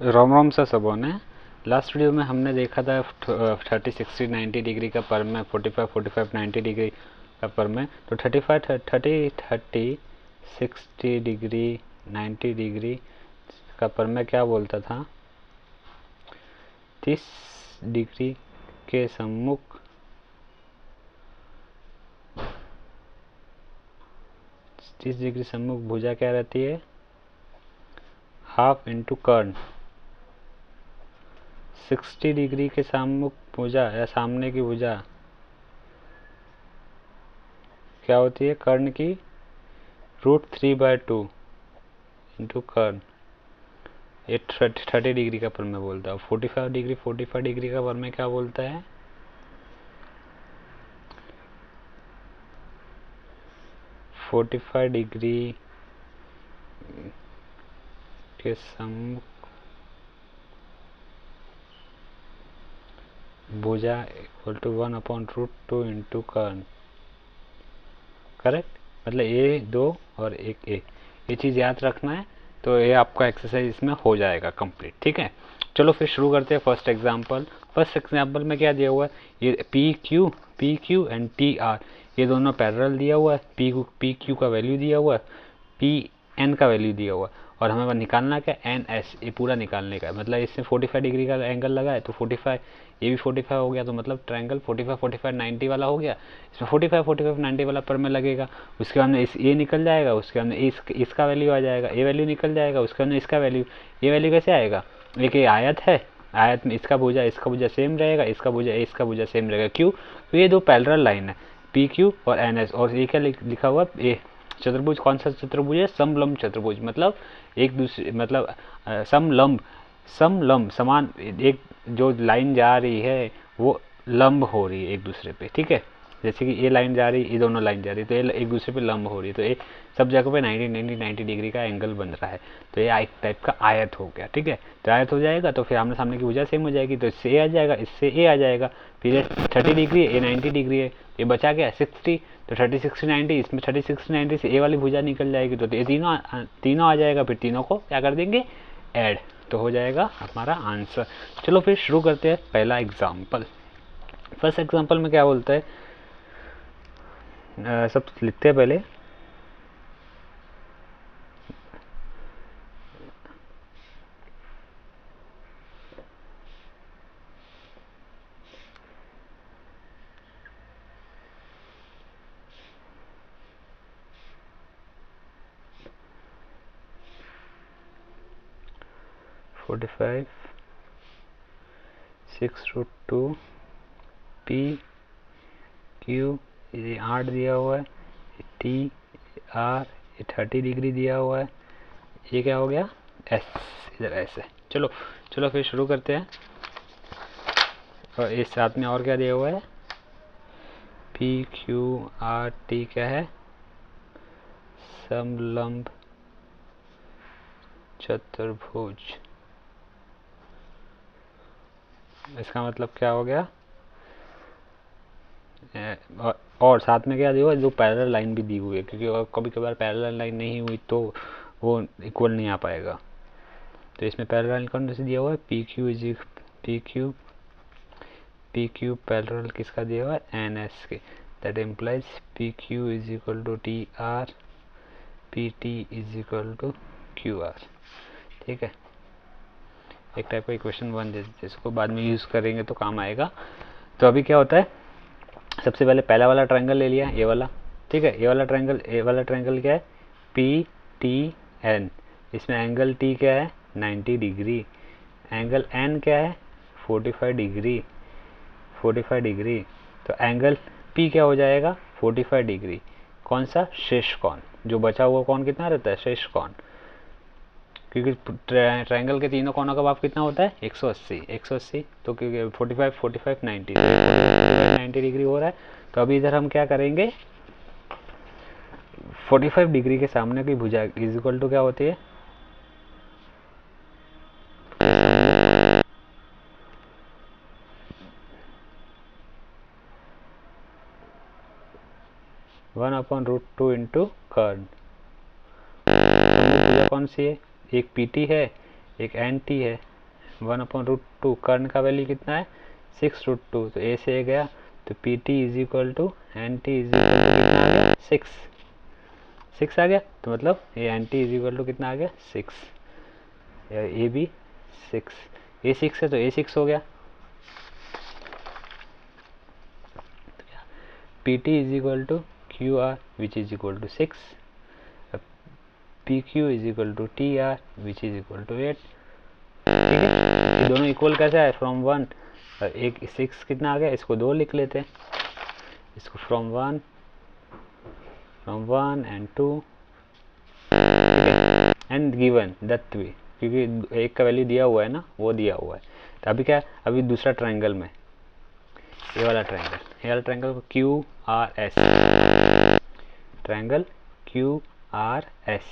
रोम रोम सा सबों ने लास्ट वीडियो में हमने देखा था 30 60 90 डिग्री का पर में 45 45 90 डिग्री का पर में। तो 35 30 30 60 डिग्री 90 डिग्री का पर में क्या बोलता था, 30 डिग्री के सम्मुख 30 डिग्री सम्मुख भुजा क्या रहती है, हाफ इंटू कर्ण। 60 डिग्री के सम्मुख भुजा या सामने की भुजा क्या होती है, कर्ण की √3/2 इंटू कर्ण। ये 30 डिग्री का पर में बोलता है। 45 डिग्री का पर में क्या बोलता है, 45 डिग्री के सम्मुख भुजा इक्वल टू 1/√2 इंटू कर्ण। करेक्ट, मतलब ए दो और एक ए, ये चीज़ याद रखना है। तो ये आपका एक्सरसाइज इसमें हो जाएगा कंप्लीट। ठीक है, चलो फिर शुरू करते हैं फर्स्ट एग्जांपल। फर्स्ट एग्जांपल में क्या दिया हुआ है, ये P Q and T R, ये दोनों पैरेलल दिया हुआ है। पी क्यू का वैल्यू दिया हुआ है, पी एन का वैल्यू दिया हुआ है, और हमें निकालना क्या, एन एस, ये पूरा निकालने का है। मतलब इसमें 45 डिग्री का एंगल लगा है तो 45, ये भी 45 हो गया, तो मतलब ट्रायंगल 45 45 90 वाला हो गया। इसमें 45 45 90 वाला पर में लगेगा। उसके बाद में इस ये निकल जाएगा, उसके बाद में इसका वैल्यू आ जाएगा, ये वैल्यू निकल जाएगा, उसके बाद में इसका वैल्यू, ये वैल्यू कैसे आएगा, एक ये आयत है, आयत में इसका भुजा सेम रहेगा, इसका भुजा सेम रहेगा। क्यों, तो ये दो पैरेलल लाइन है, पी क्यू और एन एस। और ये क्या लिखा हुआ है, ये चतुर्भुज कौन सा चतुर्भुज है, समलंब चतुर्भुज। मतलब एक दूसरे, मतलब समलंब समान, एक जो लाइन जा रही है वो लंब हो रही है एक दूसरे पे। ठीक है, जैसे कि ये लाइन जा रही है, ये दोनों लाइन जा रही है, तो ये एक दूसरे पे लंब हो रही है, तो ये सब जगह पे 90 डिग्री का एंगल बन रहा है। तो ये एक टाइप का आयत हो गया। ठीक है, तो आयत हो जाएगा तो फिर आमने सामने की भुजा सेम हो जाएगी, तो इससे ए आ जाएगा, इससे ए आ जाएगा। फिर 30 डिग्री है, ये 90 डिग्री है, ये बचा गया 60, तो 30 60 90, इसमें 30 60 90 से ए वाली भुजा निकल जाएगी, तो ये तीनों आ जाएगा। फिर तीनों को क्या कर देंगे, ऐड, तो हो जाएगा हमारा आंसर। चलो फिर शुरू करते हैं पहला एग्जाम्पल। फर्स्ट एग्जाम्पल में क्या बोलता है, सब लिखते हैं पहले। फोर्टी फाइव 6√2 पी क्यू, ये 8 दिया हुआ है, टी आर ये 30 डिग्री दिया हुआ है, ये क्या हो गया, एस, इधर एस है। चलो चलो फिर शुरू करते हैं। और इस साथ में और क्या दिया हुआ है, पी क्यू आर टी क्या है, समलंब चतुर्भुज। इसका मतलब क्या हो गया, और साथ में क्या दिया हुआ है, दो पैरेलल लाइन भी दी हुई है, क्योंकि कभी कभार पैरेलल लाइन नहीं हुई तो वो इक्वल नहीं आ पाएगा। तो इसमें पैरेलल लाइन कौन सा दिया हुआ है, पी क्यू पैरेलल किसका दिया हुआ है, एन एस के। That implies P Q is equal to T R, P T is equal to Q R. ठीक है, एक टाइप का इक्वेशन बन जिसको बाद में यूज़ करेंगे तो काम आएगा। तो अभी क्या होता है, सबसे पहले पहला वाला ट्रायंगल ले लिया, ये वाला। ठीक है, ये वाला ट्रायंगल क्या है, पी टी एन। इसमें एंगल टी क्या है, 90 डिग्री, एंगल एन क्या है, 45 डिग्री। तो एंगल पी क्या हो जाएगा, 45 डिग्री। कौन सा, शेष कोण, जो बचा हुआ कोण कितना रहता है, शेष कोण। क्योंकि ट्रायंगल के तीनों कोनों का माप कितना होता है, 180। तो क्योंकि 45 45 90, तो 45 90 डिग्री हो रहा है। तो अभी इधर हम क्या करेंगे, 45 डिग्री के सामने की भुजा इज इक्वल टू क्या होती है, (1/√2 इंटू कर्ण। भुजा कौन सी है, एक पी टी है, एक एन टी है। 1/√2, कर्ण का वैल्यू कितना है 6√2, तो ए से ए गया, तो P T is equal to N T is equal to कितना आ गया 6 आ गया, तो मतलब ये N T is equal to कितना आ गया 6, ए बी 6, ए 6 है तो ए 6 हो गया, P T is equal to Q R which is equal to 6, P Q is equal to T R which is equal to 8। ठीक है, ये दोनों इक्वल कैसे है, फ्रॉम 1, एक 6 कितना आ गया, इसको 2 लिख लेते हैं, इसको फ्रॉम 1 एंड 2, ठीक है, एंड गिवन दत्त भी, क्योंकि एक का वैल्यू दिया हुआ है ना, वो दिया हुआ है। तो अभी क्या है, अभी दूसरा ट्रायंगल में, ये वाला triangle Q R S, triangle Q R S,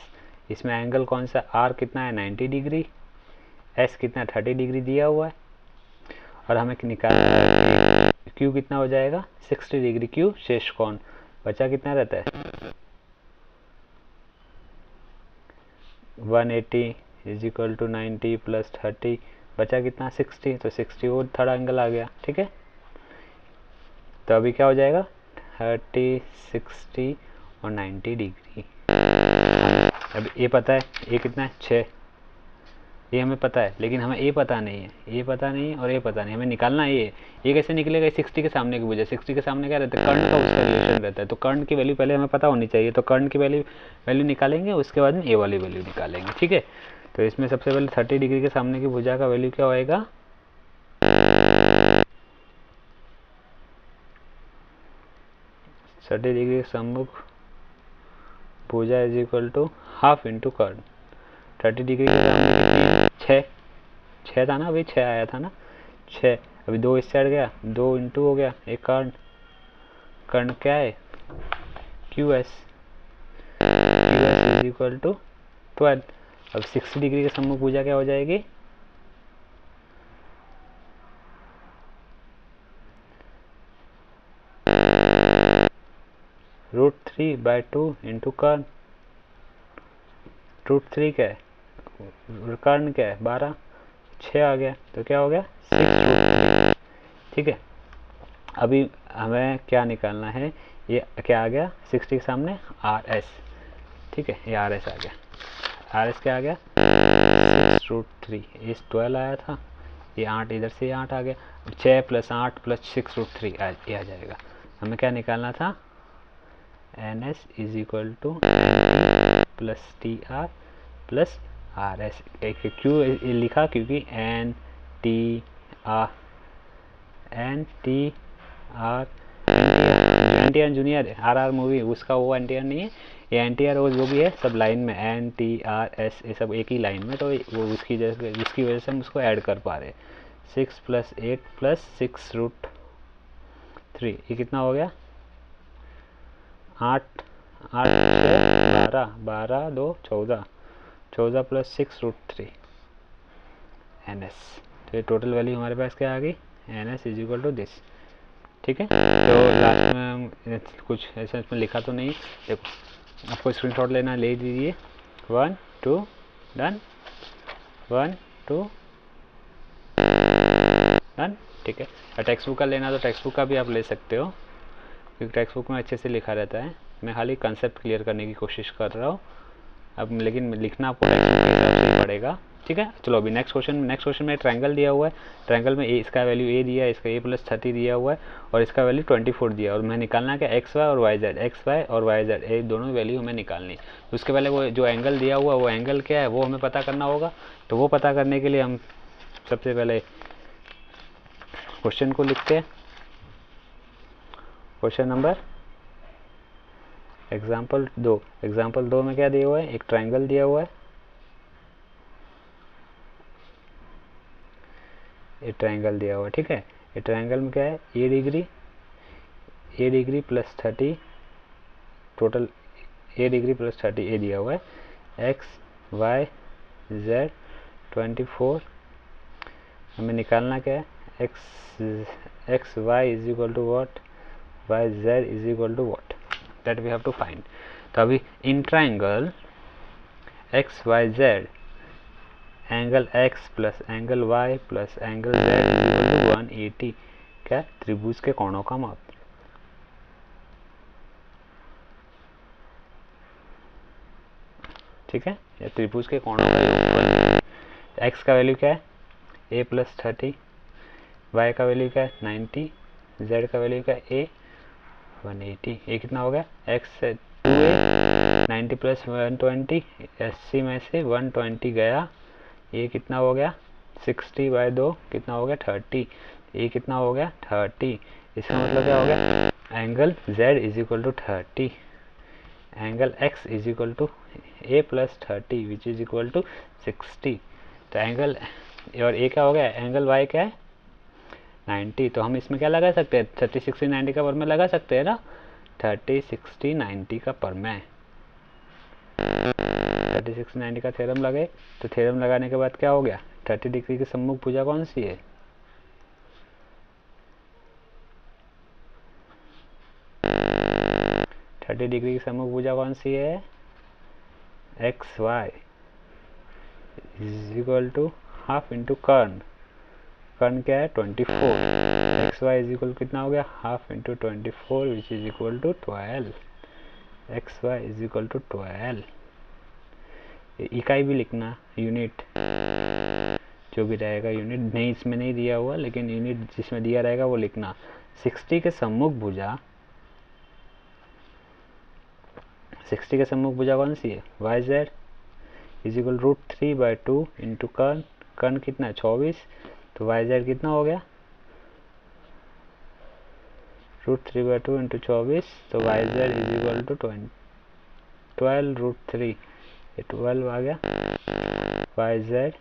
इसमें एंगल कौन सा, आर कितना है 90 डिग्री, एस कितना 30 डिग्री दिया हुआ है, और हमें निकालना है क्यू कितना हो जाएगा 60 डिग्री, क्यू शेष कोण बचा कितना रहता है 180 इज इक्वल टू 90 प्लस 30, बचा कितना 60, तो 60 वो थर्ड एंगल आ गया। ठीक है, तो अभी क्या हो जाएगा 30, 60 और 90 डिग्री। अब ये पता है, ये कितना है 6, ये हमें पता है, लेकिन हमें ये पता नहीं है, ये पता नहीं और ये पता नहीं, हमें निकालना है ये कैसे निकलेगा, 60 के सामने की वजह, 60 के सामने क्या रहता है कर्ण का उसका रिलेशन रहता है, तो कर्ण की वैल्यू पहले हमें पता होनी चाहिए, तो कर्ण की वैल्यू निकालेंगे, उसके बाद में ये वाली वैल्यू निकालेंगे। ठीक है, तो इसमें सबसे पहले 30 डिग्री के सामने की भुजा का वैल्यू क्या होएगा 30 डिग्री सम्मुख भुजा is equal to half into कर्ण, 30 डिग्री के सामने कितनी 6 था ना, अभी 6 आया था ना 6, अभी 2 इस साइड गया, 2 इंटू हो गया एक कर्ण क्या है Q S is equal to 12। अब 60 डिग्री के सम्मुख भुजा क्या हो जाएगी √3/2 इंटू कर्ण, √3 क्या है कर्ण क्या है 12, 6 आ गया, तो क्या हो गया 6√3। ठीक है, अभी हमें क्या निकालना है, ये क्या आ गया 60 के सामने आर एस, ठीक है, ये आर एस आ गया, आर एस क्या आ गया 6√3, इस 12 आया था, ये 8 इधर से 8 आ गया, 6 + 8 + 6√3 ये आ जाएगा। हमें क्या निकालना था N S is equal to plus T R plus R S, क्यों लिखा क्योंकि N T R junior R movie उसका वो NTR नहीं है, ये NTR वो जो भी है सब लाइन में NTRS ये सब एक ही लाइन में, तो वो उसकी वजह से हम उसको ऐड कर पा रहे। 6 + 8 + 6√3 ये कितना हो गया 8 8 6 12 12 2 14 14 + 6√3 NS, तो ये टोटल वैल्यू हमारे पास क्या आ गई NS is equal to this. ठीक है, तो लास्ट में कुछ ऐसा इसमें लिखा तो नहीं, देखो आपको स्क्रीनशॉट लेना ले लीजिए, 1 2 डन 1 2 डन। ठीक है, और टेक्स्ट बुक का लेना तो टेक्स्ट बुक का भी आप ले सकते हो, क्योंकि टेक्स्ट बुक में अच्छे से लिखा रहता है, मैं खाली कंसेप्ट क्लियर करने की कोशिश कर रहा हूँ अब, लेकिन लिखना आपको टेक्स्ट बुक के हिसाब से ही पड़ेगा। ठीक है, चलो अभी नेक्स्ट क्वेश्चन में ट्रायंगल दिया हुआ है, ट्रायंगल में इसका वैल्यू ए दिया है, इसका a + 30 दिया हुआ है और इसका वैल्यू 24 दिया है, और मैं निकालना क्या एक्स वाई और वाई जेड ये दोनों वैल्यू हमें निकालनी। उसके पहले वो जो एंगल दिया हुआ है वो एंगल क्या है वो हमें पता करना होगा, तो वो पता करने के लिए हम सबसे पहले क्वेश्चन को लिखते हैं। क्वेश्चन नंबर एग्जाम्पल 2 में क्या दिया हुआ है, एक ट्रायंगल दिया हुआ है, ये ट्रायंगल दिया हुआ है। ठीक है, ये ट्रायंगल में क्या है a degree + 30, total a degree + 30 ये दिया हुआ है, x y z 24, हमें निकालना क्या है x y is equal to what y z is equal to what, that we have to find. तो अभी in triangle x y z angle x plus angle y plus angle z equal to 180। क्या? त्रिभुज के कोणों का माप। ठीक है, या त्रिभुज के कोणों का योगफल। x का वैल्यू क्या है? a प्लस 30, y का वैल्यू क्या है? 90, z का वैल्यू क्या है? a 180। ये कितना हो गया? x 2a, 90 प्लस 120, 80 में से 120 गया, ये कितना हो गया? 60/2 कितना हो गया? 30। ये कितना हो गया? 30। इसका मतलब क्या हो गया? Angle z is equal to 30, angle x is equal to a plus 30 which is equal to 60। तो एंगल, और a क्या हो गया? एंगल y क्या है? 90। तो हम इसमें क्या लगा सकते हैं? 30, 60, 90 का परमेय लगा सकते हैं ना। 30, 60, 90 का परमेय, 30, 60, 90 का थ्योरम लगे। तो थ्योरम लगाने के बाद क्या हो गया? 30 डिग्री की सम्मुख भुजा कौन सी है? डिग्री की सम्मुख भुजा कौन सी है? X Y is equal to half into कर्ण। कर्ण क्या है? 24। एक्स वाई इज इक्वल कितना हो गया? Half into 24 which is equal to 12। X Y is equal to 12। इकाई भी लिखना, यूनिट जो भी रहेगा, यूनिट नहीं इसमें नहीं दिया हुआ, लेकिन यूनिट जिसमें दिया रहेगा वो लिखना। 60 के सम्मुख भुजा, 60 के सम्मुख भुजा कौन सी है? Y Z is equal √3/2 into कर्ण। कर्ण कितना है? 24। तो वाई जेड कितना हो गया? √3/2 इंटू 24। तो Y Z is equal to 12√3, ये 12 आ गया। वाई जेड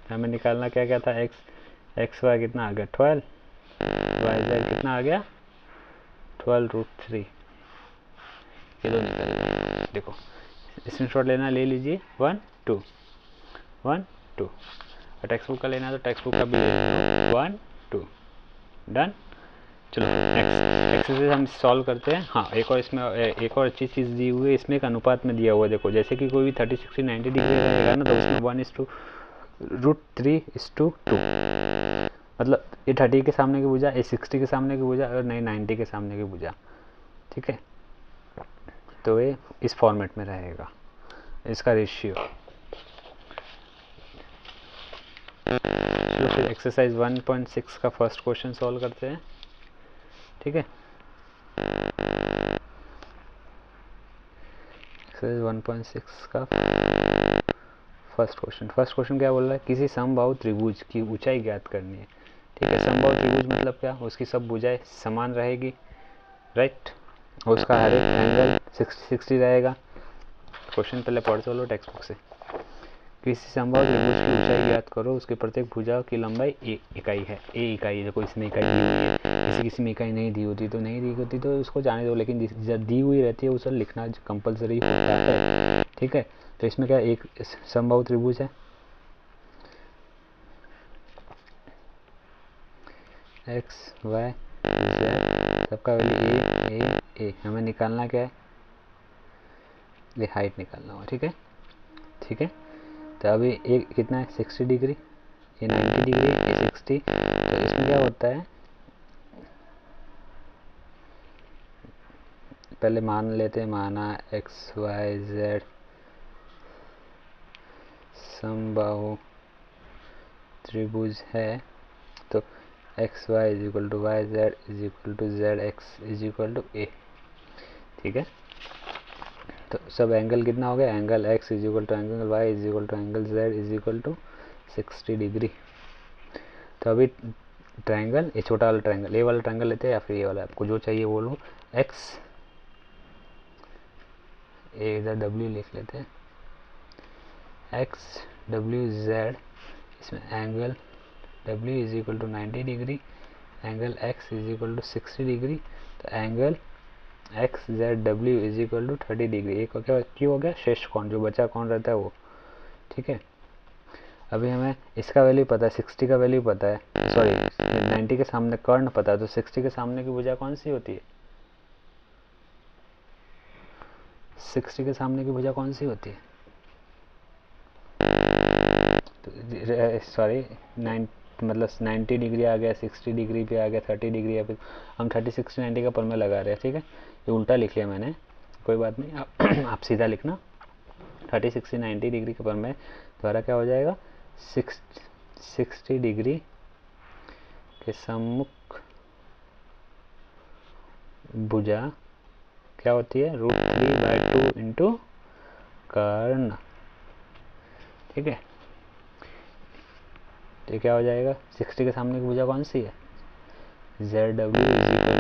हमें निकालना क्या क्या था? एक्स वाई कितना आ गया? 12। वाई जेड कितना आ गया? 12√3। ये दो निकल गए। देखो स्क्रीनशॉट लेना, ले लीजिए। 1 2 1 2। और टेक्स्ट बुक का लेना है तो टेक्स्ट बुक का भी ले लो। 1 2 डन। चलो एक्सरसाइज हम सॉल्व करते हैं। हाँ, एक और इसमें एक और अच्छी चीज़ दी हुई है, इसमें एक अनुपात में दिया हुआ है। देखो जैसे कि कोई भी 30, 60, 90 डिग्री रहेगा ना, तो उसमें 1:√3:2। मतलब ये 30 के सामने की भुजा, ये 60 के सामने की भुजा, और नहीं 90 के सामने की भुजा। ठीक है, तो ये इस फॉर्मेट में रहेगा इसका रेशियो। चलो फिर एक्सरसाइज 1.6 का फर्स्ट क्वेश्चन सॉल्व करते हैं। ठीक है, एक्सरसाइज 1.6 का फर्स्ट क्वेश्चन क्या बोल रहा है? किसी समबाहु त्रिभुज की ऊंचाई ज्ञात करनी है। ठीक है, समबाहु त्रिभुज मतलब क्या? उसकी सब भुजाएं समान रहेगी, राइट, और उसका हर एक एंगल 60 रहेगा। क्वेश्चन पहले पढ़ चलो टेक्स्ट बुक से। किसी समबाहु त्रिभुज की ऊंचाई ज्ञात करो, उसके प्रत्येक भुजा की लंबाई ए इकाई है। ए इकाई, देखो इसमें इकाई दी हुई है, किसी में इकाई नहीं दी होती तो नहीं दी होती तो उसको जाने दो, लेकिन जब दी हुई रहती है उसे लिखना कंपलसरी होता है। ठीक है, तो इसमें क्या एक समबाहु त्रिभुज है, एक्स वाई जेड, सबका वैल्यू ए। हमें निकालना क्या है? ये हाइट निकालना होगा। ठीक है, ठीक है, तो अभी एक कितना है? 60 डिग्री, ये 90 डिग्री, ये 60। तो इसमें क्या होता है, पहले मान लेते हैं, माना एक्स वाई जेड समबाहु त्रिभुज है, तो X Y is equal to Y Z is equal to Z X is equal to a. ठीक है, तो सब एंगल कितना हो गया? Angle X is equal to angle Y is equal to angle Z is equal to 60 degree. तो अभी triangle, ये छोटा वाला ट्रायंगल, ये वाला ट्रायंगल लेते हैं या फिर ये वाला, आपको जो चाहिए वो लो। एक्स, ये इधर डब्ल्यू लिख लेते हैं, एक्स डब्ल्यू जेड, इसमें angle W is equal to 90 degree, angle X is equal to 60 degree. तो angle X Z W is equal to 30 degree. एक क्या क्यों हो गया? शेष कोण, जो बचा कौन रहता है वो। ठीक है, अभी हमें इसका वैल्यू पता है, 60 का वैल्यू पता है, सॉरी 90 के सामने कर्ण पता है, तो 60 के सामने की भुजा कौन सी होती है? 60 के सामने की भुजा कौन सी होती है? तो सॉरी 9 मतलब 90 डिग्री आ गया, 60 डिग्री पे आ गया, 30 डिग्री, या फिर हम 30, 60, 90 का परमें लगा रहे हैं, ठीक है। ये उल्टा लिख लिया मैंने, कोई बात नहीं, आप सीधा लिखना 30, 60, 90 डिग्री के परमें द्वारा क्या हो जाएगा, 60 डिग्री के सम्मुख भुजा क्या होती है, √3/2 इंटू कर्ण, ठीक है। तो क्या हो जाएगा, 60 के सामने की भुजा कौन सी है, ZW is equal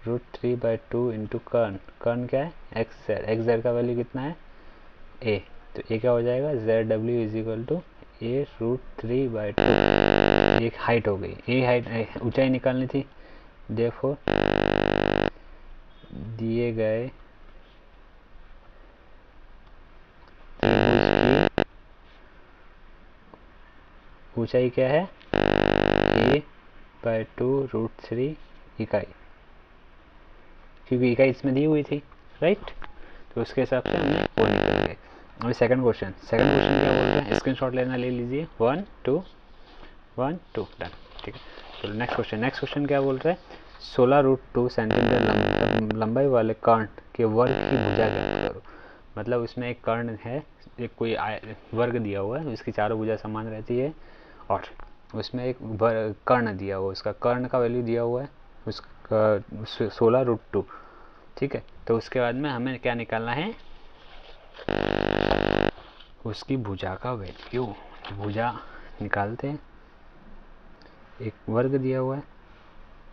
to √3/2 into कर्ण, कर्ण क्या है, XZ का वैल्यू कितना है, A, तो ये क्या हो जाएगा, ZW is equal to A √3/2, एक हाइट हो गई, ये हाइट ऊंचाई निकालनी थी, देयरफॉर दिए गए त्रिभुज की ऊंचाई क्या है, A/2 √3 इकाई, क्योंकि इकाई इसमें दी हुई थी, राइट। तो उसके हिसाब से हमने वो निकल गए। अभी सेकंड क्वेश्चन क्या बोल रहे हैं, स्क्रीनशॉट लेना, ले लीजिए, 1 2 1 2 डन, ठीक है। तो नेक्स्ट क्वेश्चन क्या बोल रहे हैं, 16√2 सेंटीमीटर लंबाई वाले कर्ण के वर्ग की भुजा ज्ञात करो। मतलब उसमें एक कर्ण है, एक कोई वर्ग दिया हुआ है, उसकी चारों भुजा समान रहती है, और उसमें एक कर्ण दिया हुआ है, उसका कर्ण का वैल्यू दिया हुआ है उसका 16√2, ठीक है। तो उसके बाद में हमें क्या निकालना है, उसकी भुजा का वैल्यू, भुजा निकालते हैं। एक वर्ग दिया हुआ है,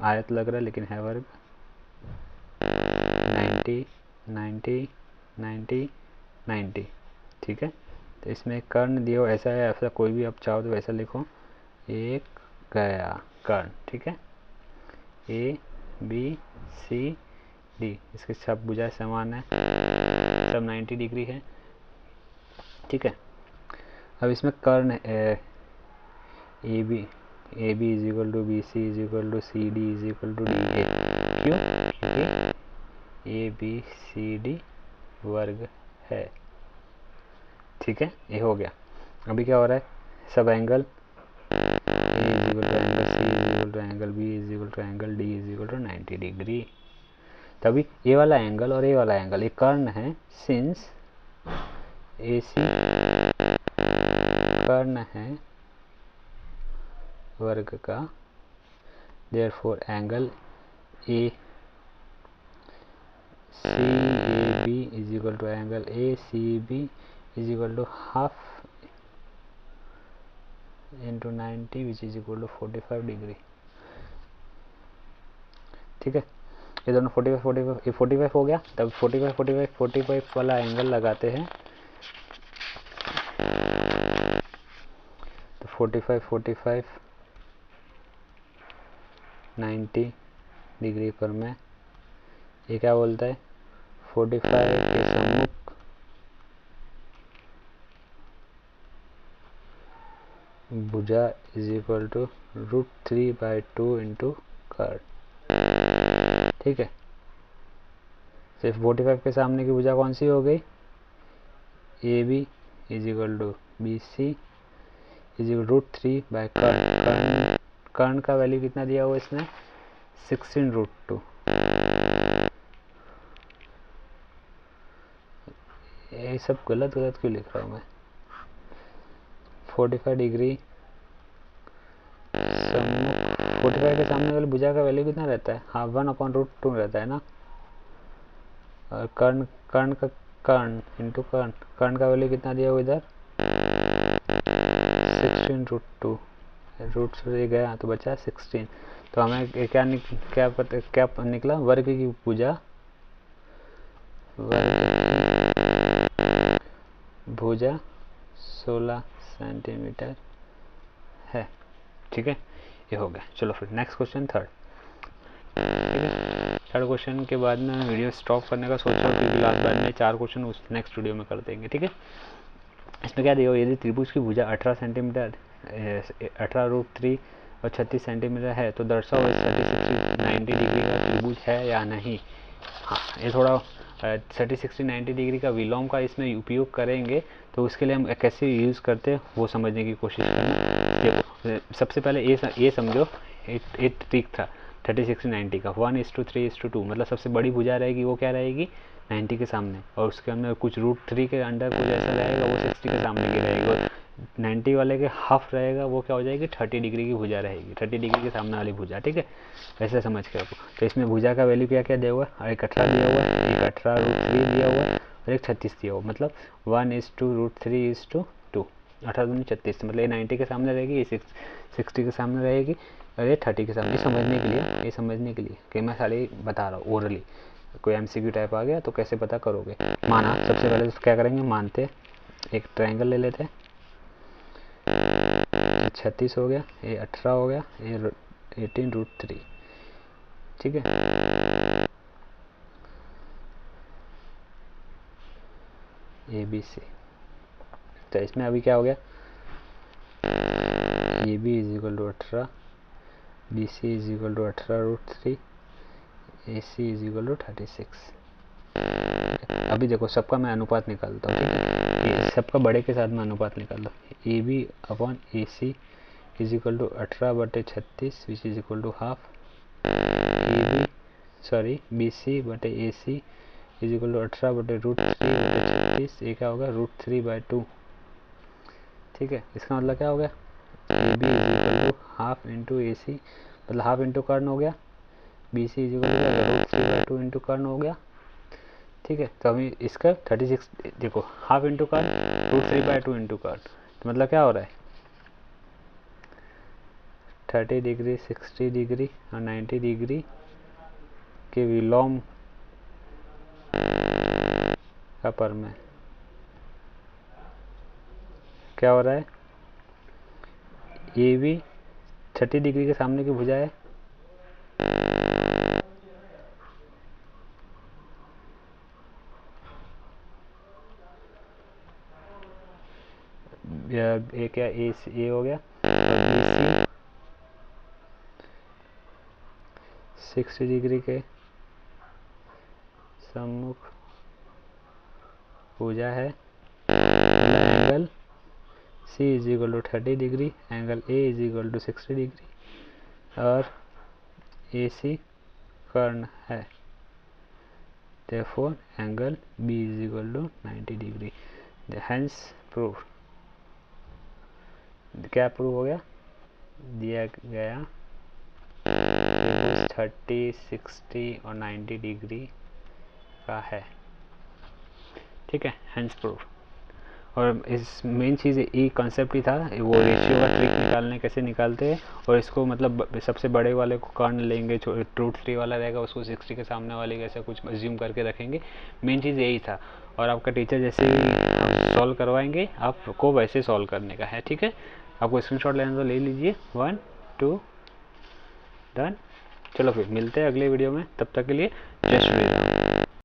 आयत लग रहा है लेकिन है वर्ग, 90 90 90 90, ठीक है। तो इसमें कर्ण दिया हुआ ऐसा है, ऐसा कोई भी आप चाहो तो वैसा लिखो, एक गया कर्ण, ठीक है, ABCD, इसके सब भुजाएं समान है, सब 90 डिग्री है, ठीक है। अब इसमें कर्ण AB is equal to BC is equal to CD is equal to DA, क्यों, क्योंकि ABCD वर्ग है, ठीक है, ये हो गया। अभी क्या हो रहा है, सब angle A is equal to angle C is equal to angle B is equal to angle D is equal to 90 degree. तभी ये वाला एंगल और ये वाला एंगल, ये कर्ण है, सिंस AC कर्ण है वर्ग का, therefore angle ACAB is equal to angle ACB is equal to half into 90 which is equal to 45 degree, ठीक है। ये दोनों 45 ये 45 हो गया, तब 45 वाला एंगल लगाते हैं, तो 45 90 डिग्री पर में ये क्या बोलता है, 45 के सम्मुख भुजा इज इक्वल टू √3/2 इंटू कर्ण, ठीक है। सिर्फ 45 के सामने की भुजा कौन सी हो गई, AB is equal to BC is equal √3/कर्ण, कर्ण का वैल्यू कितना दिया हुआ इसमें, 16√2, ये सब गलत क्यों लिख रहा हूँ मैं, 45 डिग्री सम्मुख, 45 के सामने वाली भुजा का वैल्यू कितना रहता है, हाफ 1/√2 रहता है ना, और कर्ण इंटू कर्ण का वैल्यू कितना दिया हुआ इधर, 16√2, रूट से गया तो बचा 16, तो हमें क्या निकला, वर्ग की भुजा, भुजा 16 सेंटीमीटर है, ठीक है। ये हो गया। चलो फिर नेक्स्ट क्वेश्चन थर्ड, ठीक है। थर्ड क्वेश्चन के बाद में वीडियो स्टॉप करने का सोचा, क्योंकि लास्ट बाद में 4 क्वेश्चन उस नेक्स्ट वीडियो में कर देंगे, ठीक है। इसमें क्या दिया हुआ, यदि त्रिभुज की भुजा 18 सेंटीमीटर 18√3 और 36 सेंटीमीटर है तो दर्शाओ 30, 60, 90 डिग्री का त्रिभुज है या नहीं। हाँ, ये थोड़ा 30 60 90 डिग्री का विलोम का इसमें उपयोग करेंगे, तो उसके लिए हम कैसे यूज़ करते हैं वो समझने की कोशिश करना। देखो सबसे पहले ये समझो, एक ट्रिक था 30 60 90 का, 1:3:2, मतलब सबसे बड़ी भुजा रहेगी वो क्या रहेगी 90 के सामने, और उसके अंदर कुछ √3 के अंडर कुछ ऐसा रहेगा वो 60 के सामने की रहेगी, और 90 वाले के हाफ रहेगा वो क्या हो जाएगी 30 डिग्री की भुजा रहेगी, 30 डिग्री के सामने वाली भुजा। ठीक है, ऐसे समझ के रखो। तो इसमें भुजा का वैल्यू क्या क्या दिया हुआ है, एक 18 दिया हुआ है, एक 18 √3 दिया हुआ है, और एक 36 दिया हुआ, मतलब 1:3:2, 18 दूनी 36, मतलब ये 90 के सामने रहेगी, ये 60 के सामने रहेगी, और ये 30 के सामने। ये समझने के लिए कि मैं सारी बता रहा हूँ ओरली, कोई MCQ टाइप आ गया तो कैसे पता करोगे। माना सबसे पहले तो क्या करेंगे, मानते एक ट्रायंगल ले लेते हैं, 36 हो गया, ये 18 हो गया, ये 18 √3। ठीक है, ABC। तो इसमें अभी क्या हो गया, AB = 18, BC = 18 √3, AC = 36। अभी देखो सबका मैं अनुपात निकालता हूँ। ठीक है, ये सबका बड़े के साथ में अनुपात निकाल दो। AB/AC = 18/36 which is equal to half. BC/AC is equal to 18/√3/36, ये क्या होगा √3/2। ठीक है, इसका मतलब क्या हो गया, AB = हाफ इंटू AC, मतलब हाफ इंटू कर्ण हो गया, BC is equal to √3/2 into कर्ण हो गया। ठीक है, तो अभी इसका 36 देखो, हाफ इंटू कर्ण, √3/2 इंटू कर्ण, तो मतलब क्या हो रहा है 30 डिग्री 60 डिग्री और 90 डिग्री के विलोम का परमेय क्या हो रहा है, ये भी 30 डिग्री के सामने की भुजा है, ये क्या ए हो गया, और BC 60 डिग्री के सम्मुख भुजा है, angle C = 30 degree, angle A = 60 degree, और AC कर्ण है, therefore angle B = 90 degree. Hence proof, क्या प्रूव हो गया, दिया गया 30 60 और 90 डिग्री का है। ठीक है, हेंस प्रूफ। और इस मेन चीज़ ये कॉन्सेप्ट ही था, वो रेशियो का ट्रिक निकालने कैसे निकालते हैं, और इसको मतलब सबसे बड़े वाले को कर्ण लेंगे, √3 वाला रहेगा उसको 60 के सामने वाले का ऐसा कुछ अज्यूम करके रखेंगे। मेन चीज़ यही था, और आपका टीचर जैसे ही सॉल्व करवाएंगे आपको वैसे सॉल्व करने का है। ठीक है, आपको स्क्रीनशॉट लेना तो ले लीजिए। 1 2 डन। चलो फिर मिलते हैं अगले वीडियो में, तब तक के लिए जय श्री राम।